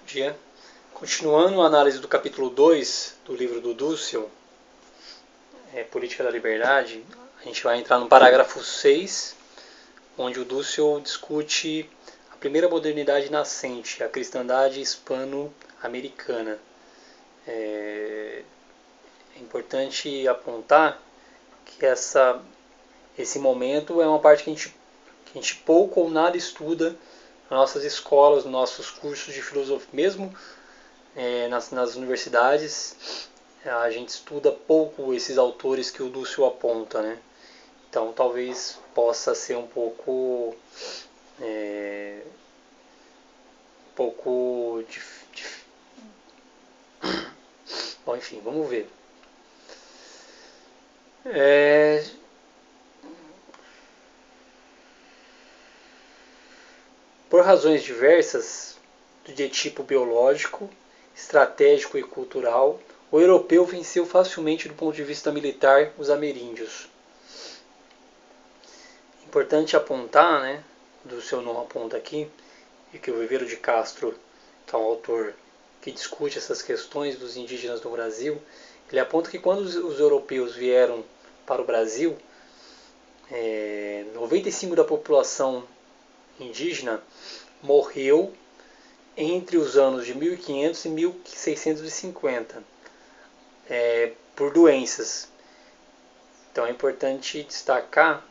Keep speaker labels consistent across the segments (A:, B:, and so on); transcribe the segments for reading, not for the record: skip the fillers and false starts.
A: dia. Continuando a análise do capítulo 2 do livro do Dussel, Política da Liberdade, a gente vai entrar no parágrafo 6, onde o Dussel discute a primeira modernidade nascente, a cristandade hispano-americana. É importante apontar que esse momento é uma parte que a gente pouco ou nada estuda nas nossas escolas, nos nossos cursos de filosofia, mesmo nas universidades, a gente estuda pouco esses autores que o Dussel aponta, né? Então talvez possa ser um pouco bom, enfim, vamos ver. Por razões diversas, de tipo biológico, estratégico e cultural, o europeu venceu facilmente do ponto de vista militar os ameríndios. Importante apontar, né, do seu não aponta aqui, e que o Viveiro de Castro, que é um autor que discute essas questões dos indígenas no Brasil, ele aponta que quando os europeus vieram para o Brasil, 95% da população indígena morreu entre os anos de 1500 e 1650 por doenças. Então é importante destacar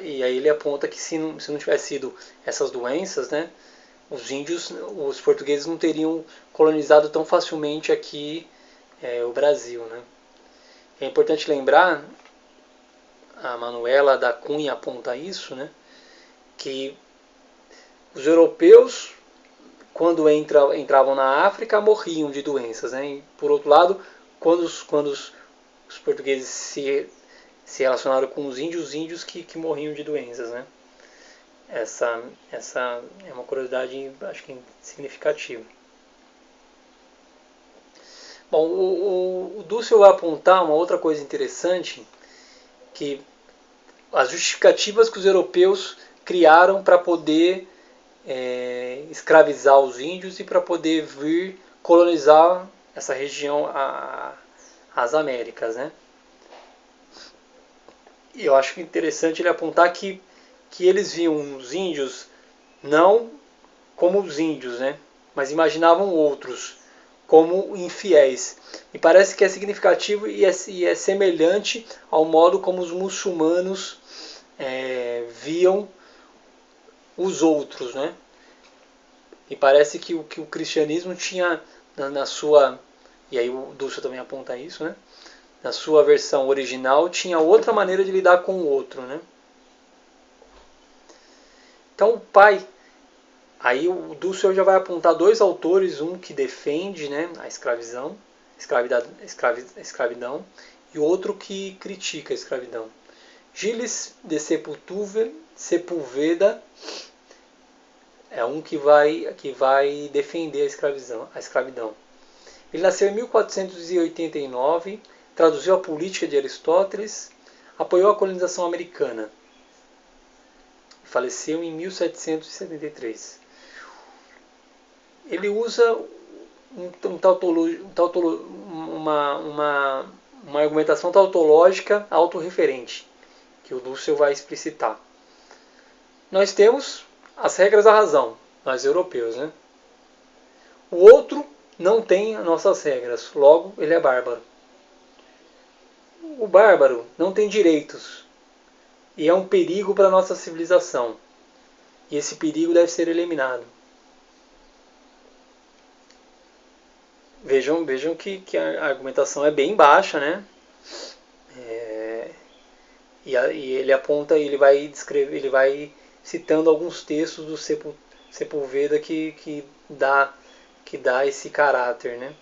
A: e aí ele aponta que se não tivesse sido essas doenças, né, os portugueses não teriam colonizado tão facilmente aqui o Brasil, né. É importante lembrar, a Manuela da Cunha aponta isso, né, que os europeus, quando entravam na África, morriam de doenças, né. E, por outro lado, quando os portugueses se relacionaram com os índios que morriam de doenças, né. Essa é uma curiosidade, acho que significativa. Bom, o Dussel vai apontar uma outra coisa interessante, que as justificativas que os europeus criaram para poder escravizar os índios e para poder vir colonizar essa região, as Américas, né? E eu acho interessante ele apontar que eles viam os índios não como os índios, né? Mas imaginavam outros como infiéis. E parece que é significativo e é semelhante ao modo como os muçulmanos viam os outros, né? E parece que o cristianismo tinha na sua, e aí o Dussel também aponta isso, né? Na sua versão original tinha outra maneira de lidar com o outro, né? Então o pai, aí o Dussel já vai apontar dois autores, um que defende, né, a escravidão, e outro que critica a escravidão. Gilles de Sepúlveda é um que vai defender a escravidão. Ele nasceu em 1489, traduziu a Política de Aristóteles, apoiou a colonização americana. Faleceu em 1773. Ele usa uma argumentação tautológica autorreferente, que o Dussel vai explicitar. Nós temos as regras da razão, nós europeus, né? O outro não tem as nossas regras, logo ele é bárbaro. O bárbaro não tem direitos e é um perigo para a nossa civilização. E esse perigo deve ser eliminado. Vejam que a argumentação é bem baixa, né? E ele aponta, ele vai citando alguns textos do Sepúlveda que dá esse caráter, né?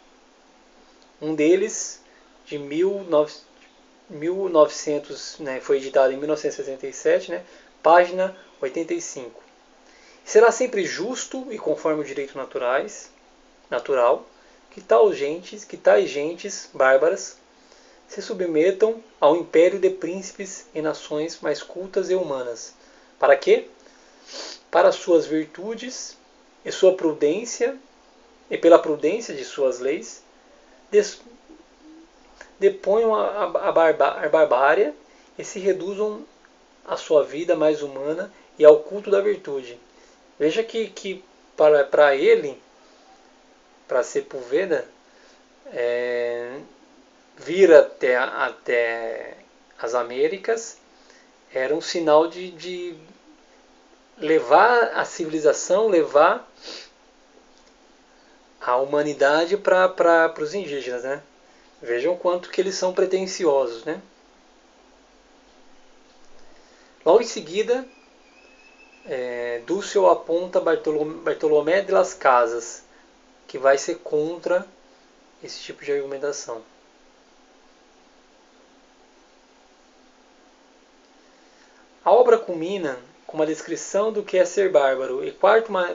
A: Um deles, de 1900, né, foi editado em 1967, né, página 85. Será sempre justo e conforme o direito natural, que tais gentes bárbaras se submetam ao império de príncipes e nações mais cultas e humanas. Para quê? Para suas virtudes e sua prudência, e pela prudência de suas leis, deponham a barbárie e se reduzam à sua vida mais humana e ao culto da virtude. Veja que para ele, para Sepúlveda, vir até as Américas era um sinal de levar a civilização, levar a humanidade para os indígenas, né? Vejam o quanto que eles são pretensiosos, né? Logo em seguida, Dussel aponta Bartolomé de las Casas, que vai ser contra esse tipo de argumentação. A obra culmina com uma descrição do que é ser bárbaro e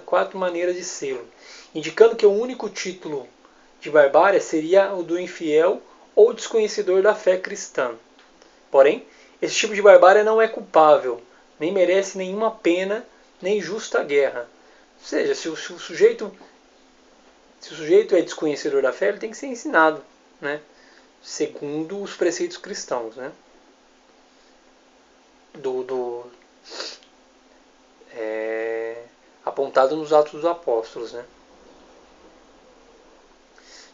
A: quatro maneiras de sê-lo, indicando que o único título de barbárie seria o do infiel ou desconhecedor da fé cristã. Porém, esse tipo de barbárie não é culpável, nem merece nenhuma pena, nem justa guerra. Ou seja, se o sujeito é desconhecedor da fé, ele tem que ser ensinado, né? Segundo os preceitos cristãos, né? Apontado nos Atos dos Apóstolos, né?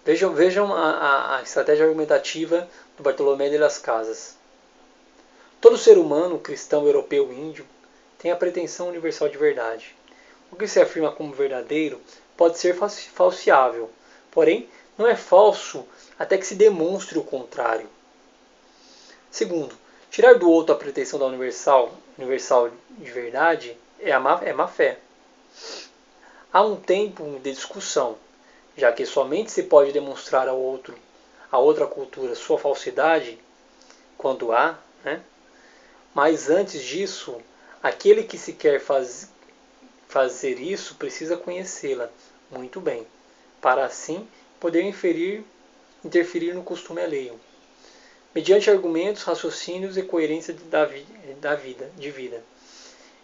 A: Vejam a estratégia argumentativa do Bartolomé de las Casas. Todo ser humano, cristão, europeu, índio, tem a pretensão universal de verdade. O que se afirma como verdadeiro pode ser falseável, porém não é falso até que se demonstre o contrário. Segundo, tirar do outro a pretensão da universal de verdade é má fé. Há um tempo de discussão, já que somente se pode demonstrar a outra cultura sua falsidade quando há, né? Mas antes disso, aquele que se quer fazer isso precisa conhecê-la muito bem, para assim poder interferir no costume alheio, mediante argumentos, raciocínios e coerência de vida,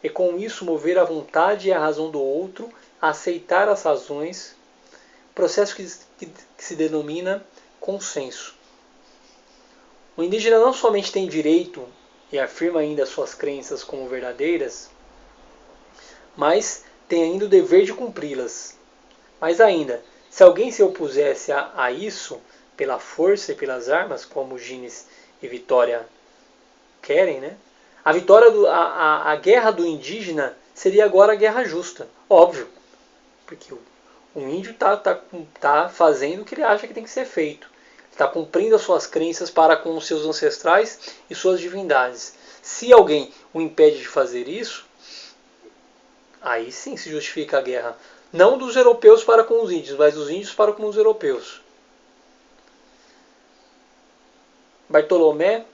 A: e com isso mover a vontade e a razão do outro a aceitar as razões, processo que se denomina consenso. O indígena não somente tem direito e afirma ainda suas crenças como verdadeiras, mas tem ainda o dever de cumpri-las. Mais ainda, se alguém se opusesse a isso pela força e pelas armas, como Gines e Vitória querem, né? A guerra do indígena seria agora a guerra justa, óbvio, porque o índio está fazendo o que ele acha que tem que ser feito. Está cumprindo as suas crenças para com os seus ancestrais e suas divindades. Se alguém o impede de fazer isso, aí sim se justifica a guerra. Não dos europeus para com os índios, mas dos índios para com os europeus. Bartolomé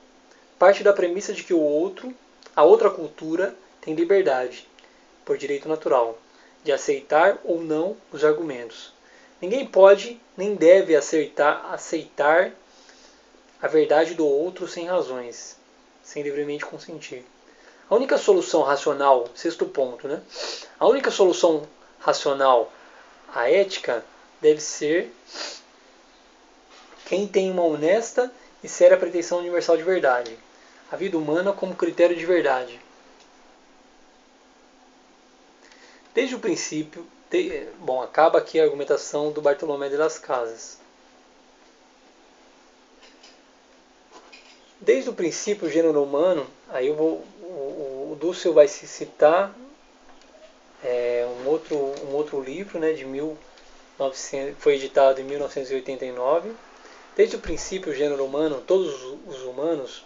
A: parte da premissa de que a outra cultura, tem liberdade, por direito natural, de aceitar ou não os argumentos. Ninguém pode nem deve aceitar a verdade do outro sem razões, sem livremente consentir. A única solução racional, sexto ponto, né? A única solução racional à ética deve ser quem tem uma honesta e séria pretensão universal de verdade, a vida humana como critério de verdade. Desde o princípio, acaba aqui a argumentação do Bartolomé de las Casas. Desde o princípio, o gênero humano, aí o Dussel vai se citar um outro livro, né, foi editado em 1989. Desde o princípio, o gênero humano, todos os humanos,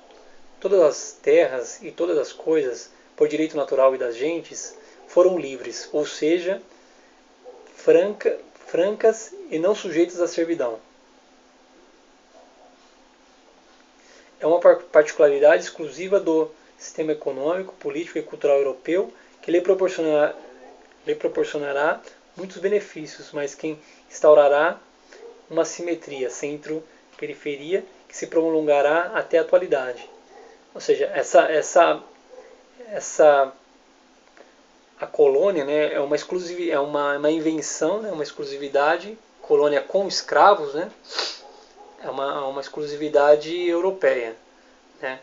A: todas as terras e todas as coisas, por direito natural e das gentes, foram livres, ou seja, francas e não sujeitas à servidão. É uma particularidade exclusiva do sistema econômico, político e cultural europeu que lhe proporcionará muitos benefícios, mas que instaurará uma simetria centro-periferia que se prolongará até a atualidade. Ou seja, essa a colônia, né, é uma invenção, né, uma exclusividade, colônia com escravos, né, é uma exclusividade europeia, né,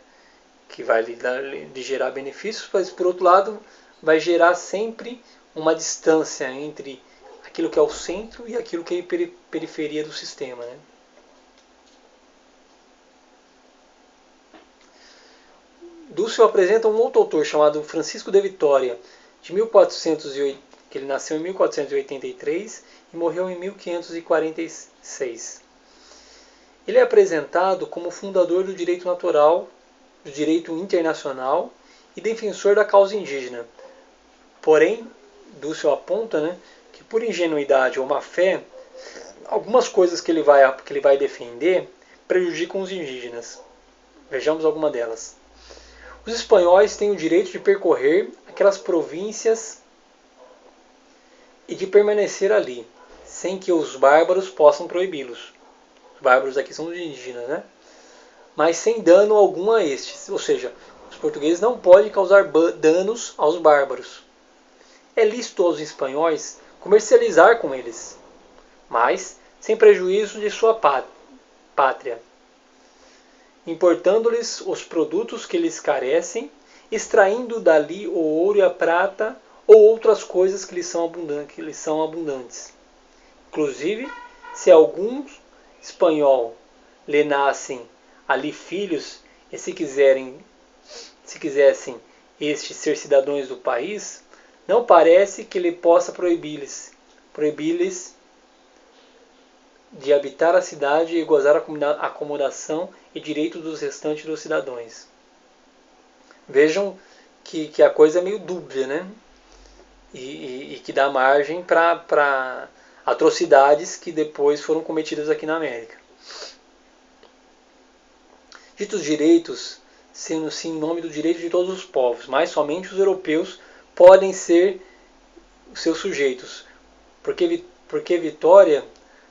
A: que vai lhe gerar benefícios, mas por outro lado vai gerar sempre uma distância entre aquilo que é o centro e aquilo que é periferia do sistema, né. Dussel apresenta um outro autor chamado Francisco de Vitória, de 1408, que ele nasceu em 1483 e morreu em 1546. Ele é apresentado como fundador do direito natural, do direito internacional e defensor da causa indígena. Porém, Dussel aponta, né, que por ingenuidade ou má fé, algumas coisas que ele vai defender prejudicam os indígenas. Vejamos alguma delas. Os espanhóis têm o direito de percorrer aquelas províncias e de permanecer ali, sem que os bárbaros possam proibi-los. Os bárbaros aqui são os indígenas, né? Mas sem dano algum a estes. Ou seja, os portugueses não podem causar danos aos bárbaros. É lícito aos espanhóis comercializar com eles, mas sem prejuízo de sua pátria, importando-lhes os produtos que lhes carecem, extraindo dali o ouro e a prata ou outras coisas que lhes são abundantes. Inclusive, se algum espanhol lhe nascem ali filhos, e se quisessem estes ser cidadãos do país, não parece que ele possa proibir-lhes de habitar a cidade e gozar a acomodação e direito dos restantes dos cidadãos. Vejam que a coisa é meio dúbia, né? E que dá margem para atrocidades que depois foram cometidas aqui na América. Ditos direitos, sendo-se em nome do direito de todos os povos, mas somente os europeus podem ser seus sujeitos, porque Vitória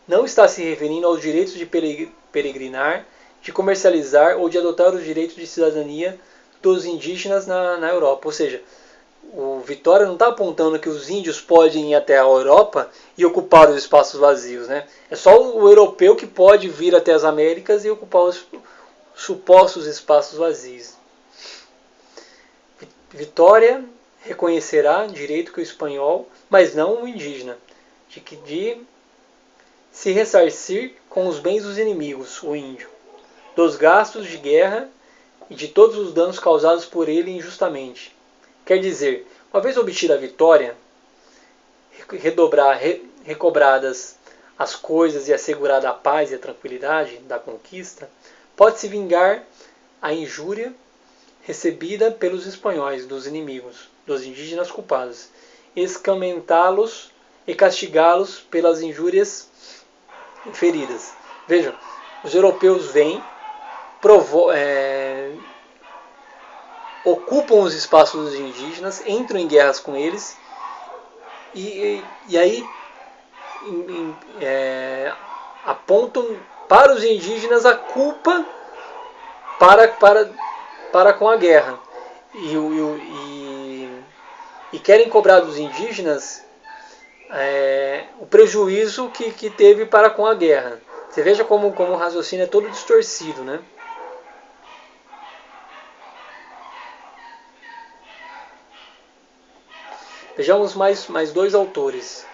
A: não está se referindo aos direitos de peregrinar, de comercializar ou de adotar os direitos de cidadania dos indígenas na Europa. Ou seja, o Vitória não está apontando que os índios podem ir até a Europa e ocupar os espaços vazios, né? É só o europeu que pode vir até as Américas e ocupar os supostos espaços vazios. Vitória reconhecerá direito que o espanhol, mas não o indígena, de se ressarcir com os bens dos inimigos, o índio, dos gastos de guerra e de todos os danos causados por ele injustamente. Quer dizer, uma vez obtida a vitória, recobradas as coisas e assegurada a paz e a tranquilidade da conquista, pode-se vingar a injúria recebida pelos espanhóis dos inimigos, dos indígenas culpados, escamentá-los e castigá-los pelas injúrias feridas. Vejam, os europeus vêm, ocupam os espaços dos indígenas, entram em guerras com eles e aí apontam para os indígenas a culpa para com a guerra e querem cobrar dos indígenas o prejuízo que teve para com a guerra. Você veja como o raciocínio é todo distorcido, né? Vejamos mais dois autores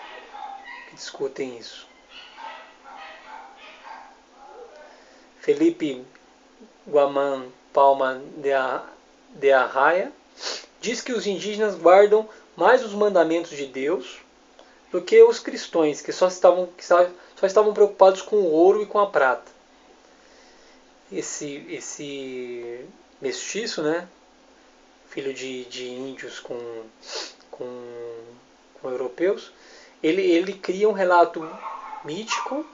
A: que discutem isso. Felipe Guamán Palma de Arraia diz que os indígenas guardam mais os mandamentos de Deus do que os cristãos, que só estavam preocupados com o ouro e com a prata. Esse mestiço, né, filho de índios com europeus, ele cria um relato mítico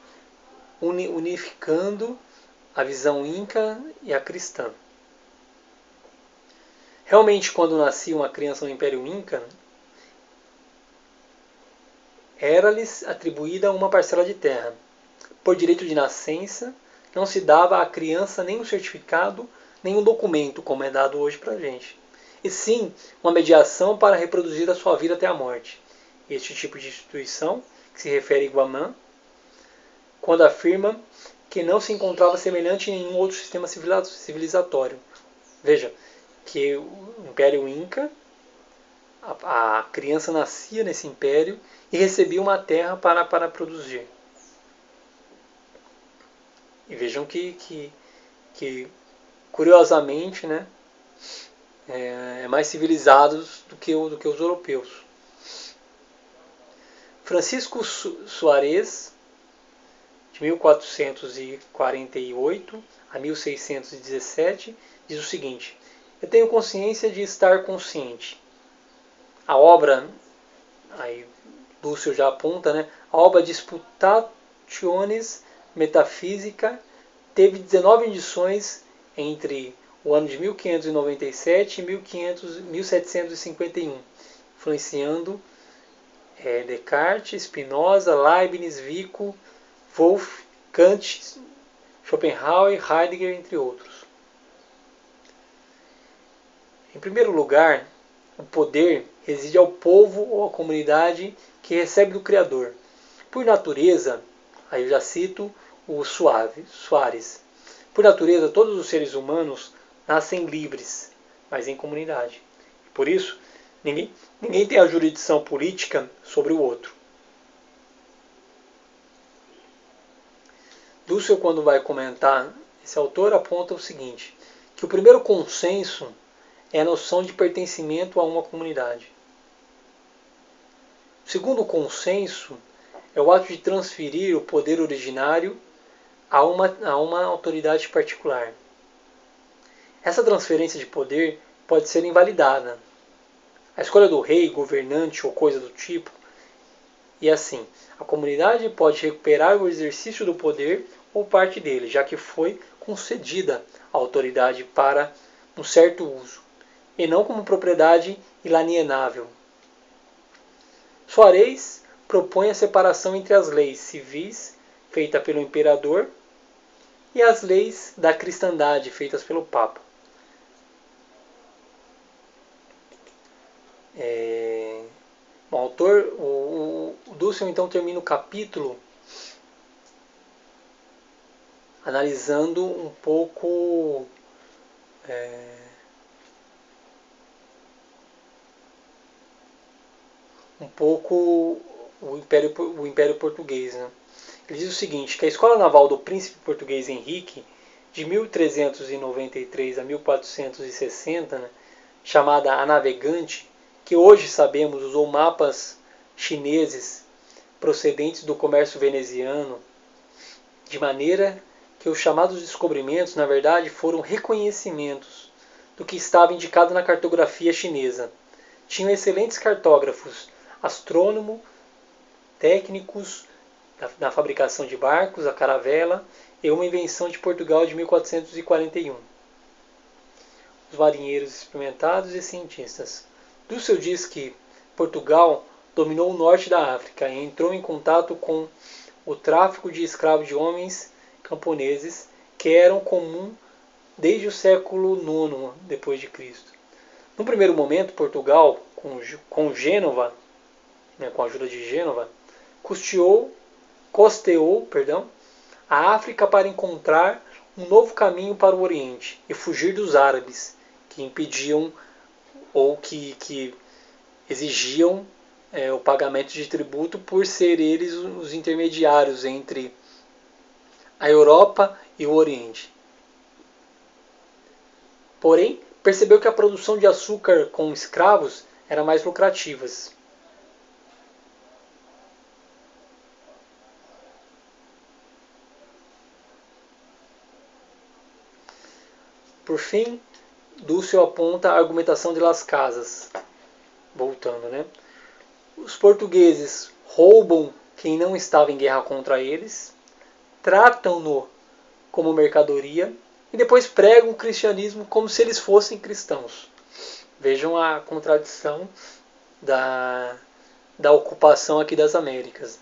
A: unificando a visão inca e a cristã. Realmente, quando nascia uma criança no Império Inca, era-lhes atribuída uma parcela de terra. Por direito de nascença, não se dava à criança nem um certificado, nem um documento, como é dado hoje para a gente. e sim uma mediação para reproduzir a sua vida até a morte. Este tipo de instituição, que se refere a Guamã, quando afirma que não se encontrava semelhante em nenhum outro sistema civilizatório. Veja, que o Império Inca, a criança nascia nesse império e recebia uma terra para produzir. E vejam que curiosamente, né, é mais civilizados do que os europeus. Francisco Suárez, de 1448 a 1617, diz o seguinte: eu tenho consciência de estar consciente. A obra, aí Lúcio já aponta, né, a obra Disputationes Metaphysica teve 19 edições entre o ano de 1597 e 1751, influenciando Descartes, Spinoza, Leibniz, Vico, Wolff, Kant, Schopenhauer, Heidegger, entre outros. Em primeiro lugar, o poder reside ao povo ou à comunidade que recebe do Criador. Por natureza, aí eu já cito o Soares, por natureza todos os seres humanos nascem livres, mas em comunidade. Por isso, ninguém tem a jurisdição política sobre o outro. Dussel, quando vai comentar esse autor, aponta o seguinte, que o primeiro consenso é a noção de pertencimento a uma comunidade. O segundo consenso é o ato de transferir o poder originário a uma autoridade particular. Essa transferência de poder pode ser invalidada. A escolha do rei, governante ou coisa do tipo. E assim, a comunidade pode recuperar o exercício do poder ou parte dele, já que foi concedida a autoridade para um certo uso, e não como propriedade inalienável. Soares propõe a separação entre as leis civis, feita pelo imperador, e as leis da cristandade, feitas pelo Papa. O autor, o Dussel, então termina o capítulo analisando um pouco o Império Português. Né? Ele diz o seguinte, que a Escola Naval do Príncipe Português Henrique, de 1393 a 1460, né, chamada A Navegante, que hoje sabemos usou mapas chineses procedentes do comércio veneziano, de maneira que os chamados descobrimentos, na verdade, foram reconhecimentos do que estava indicado na cartografia chinesa. Tinham excelentes cartógrafos, astrônomos, técnicos na fabricação de barcos, a caravela, e uma invenção de Portugal de 1441. Os marinheiros experimentados e cientistas. Dussel diz que Portugal dominou o norte da África e entrou em contato com o tráfico de escravos de homens camponeses que eram comum desde o século IX depois de Cristo. No primeiro momento, Portugal, com Gênova, com a ajuda de Gênova, costeou a África para encontrar um novo caminho para o Oriente e fugir dos árabes, que impediam ou que exigiam o pagamento de tributo por ser eles os intermediários entre a Europa e o Oriente. Porém, percebeu que a produção de açúcar com escravos era mais lucrativa. Por fim, Dussel aponta a argumentação de Las Casas. Voltando, né? Os portugueses roubam quem não estava em guerra contra eles, tratam-no como mercadoria e depois pregam o cristianismo como se eles fossem cristãos. Vejam a contradição da ocupação aqui das Américas.